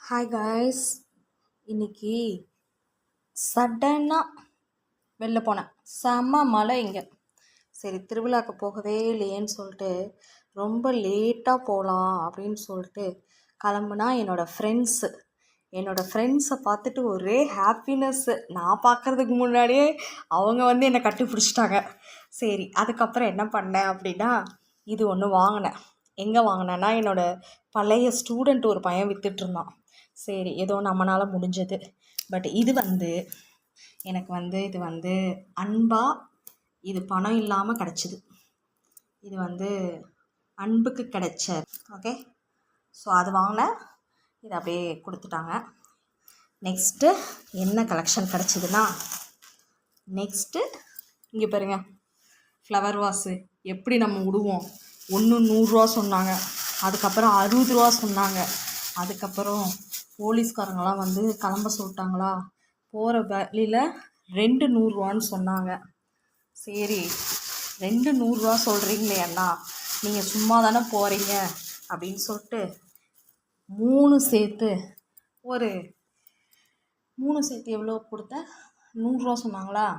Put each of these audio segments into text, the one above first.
Hi guys. இன்னைக்கு சடனாக வெளில போனேன். செம்ம மழை இங்கே. சரி, திருவிழாவுக்கு போகவே இல்லையேன்னு சொல்லிட்டு ரொம்ப லேட்டாக போகலாம் அப்படின்னு சொல்லிட்டு கிளம்புனா என்னோடய ஃப்ரெண்ட்ஸை பார்த்துட்டு ஒரே ஹாப்பினஸ்ஸு. நான் பார்க்குறதுக்கு முன்னாடியே அவங்க வந்து என்னை கட்டி பிடிச்சிட்டாங்க. சரி, அதுக்கப்புறம் என்ன பண்ணேன் அப்படின்னா, இது ஒன்று வாங்கினேன். எங்கே வாங்கினேன்னா, என்னோடய பழைய ஸ்டூடெண்ட் ஒரு பையன் விற்றுட்ருந்தான். சரி, ஏதோ நம்மளால் முடிஞ்சது. பட் இது வந்து அன்பாக, இது பணம் இல்லாமல் கிடச்சிது. இது வந்து அன்புக்கு கிடைச்ச. ஓகே, ஸோ அது வாங்கினேன். இது அப்படியே கொடுத்துட்டாங்க. நெக்ஸ்ட்டு என்ன கலெக்ஷன் கிடச்சிதுன்னா, இங்கே பாருங்க, ஃப்ளவர் வாஸு எப்படி நம்ம விடுவோம். ஒன்று 100 ரூபா சொன்னாங்க, அதுக்கப்புறம் 60 ரூபா சொன்னாங்க. அதுக்கப்புறம் போலீஸ்காரங்களாம் வந்து கிளம்ப சொல்லிட்டாங்களா, போகிற வழியில் 2 100 ரூபான்னு சொன்னாங்க. சரி, 2 100 ரூபா சொல்கிறீங்களே அண்ணா, நீங்கள் சும்மா தானே போகிறீங்க அப்படின்னு சொல்லிட்டு 3 சேர்த்து எவ்வளோ கொடுத்தேன், 100 ரூபா சொன்னாங்களா,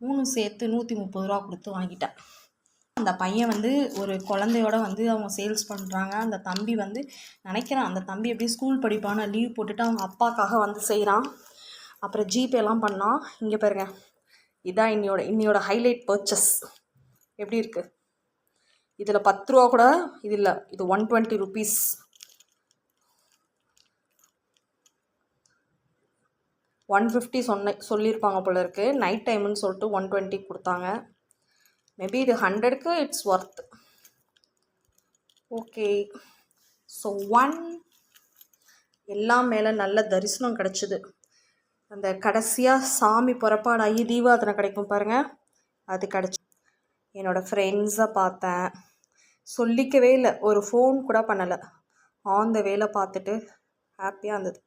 3 சேர்த்து 130 ரூபா கொடுத்து வாங்கிட்டேன். அந்த பையன் வந்து ஒரு குழந்தையோட வந்து அவங்க சேல்ஸ் பண்ணுறாங்க. அந்த தம்பி வந்து நினைக்கிறான், அந்த தம்பி எப்படி ஸ்கூல் படிப்பான லீவ் போட்டுட்டு அவங்க அப்பாக்காக வந்து செய்கிறான். அப்புறம் ஜிபேலாம் பண்ணான். இங்கே பாருங்க, இதான் இன்னையோட ஹைலைட் பர்ச்சஸ். எப்படி இருக்குது? இதில் 10 ரூபா கூட இது இல்லை, இது 120 ருபீஸ். 150 சொல்லியிருப்பாங்க போல இருக்குது. நைட் டைமுன்னு சொல்லிட்டு 120 கொடுத்தாங்க. மேபி இது 100க்கு இட்ஸ் ஒர்த். ஓகே, ஸோ எல்லாம் மேலே நல்ல தரிசனம் கிடச்சிது. அந்த கடைசியாக சாமி புறப்பாடாகி தீபாவளி கிடைக்கும் பாருங்கள், அது கிடச்சி. என்னோடய ஃப்ரெண்ட்ஸை பார்த்தேன். சொல்லிக்கவே இல்லை, ஒரு ஃபோன் கூட பண்ணலை. ஆன் த வேலை பார்த்துட்டு ஹாப்பியாக இருந்தது.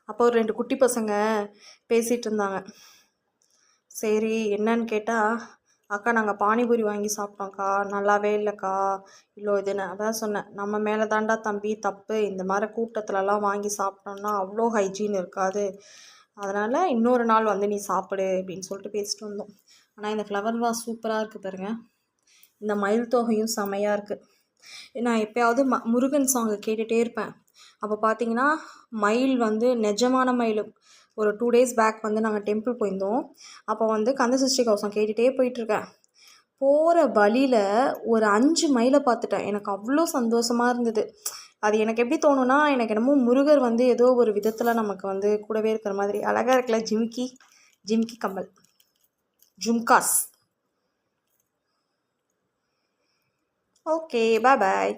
அப்போ ஒரு 2 குட்டி பசங்க பேசிகிட்டு இருந்தாங்க. சரி, என்னன்னு கேட்டால், அக்கா நாங்கள் பானிபூரி வாங்கி சாப்பிட்டோம்க்கா, நல்லாவே இல்லைக்கா, இவ்வளோ இதுன்னு. அதான் சொன்னேன், நம்ம மேலே தாண்டா தம்பி தப்பு. இந்த மாதிரி கூட்டத்துலலாம் வாங்கி சாப்பிட்டோம்னா அவ்வளோ ஹைஜீன் இருக்காது. அதனால் இன்னொரு நாள் வந்து நீ சாப்பிடு அப்படின்னு சொல்லிட்டு பேசிட்டு வந்தோம். ஆனால் இந்த ஃப்ளவர் வாஸ் சூப்பராக இருக்குது பாருங்க. இந்த மயில் தொகையும் செமையாக இருக்குது. நான் எப்போயாவது முருகன் சாங்கை கேட்டுகிட்டே இருப்பேன். அப்போ பார்த்தீங்கன்னா மயில் வந்து நிஜமான மயில். ஒரு 2 டேஸ் பேக் வந்து நாங்கள் டெம்பிள் போயிருந்தோம். அப்போ வந்து கந்தசஷ்டி கவசம் கேட்டுகிட்டே போயிட்டுருக்கேன். போகிற வழியில் ஒரு 5 மயிலை பார்த்துட்டேன். எனக்கு அவ்வளோ சந்தோஷமாக இருந்தது. அது எனக்கு எப்படி தோணுன்னா, எனக்கு என்னமோ முருகர் வந்து ஏதோ ஒரு விதத்தில் நமக்கு வந்து கூடவே இருக்கிற மாதிரி. அழகாக இருக்குல்ல, ஜிமிக்கி கம்மல், ஜும்காஸ். ஓகே, பாய்.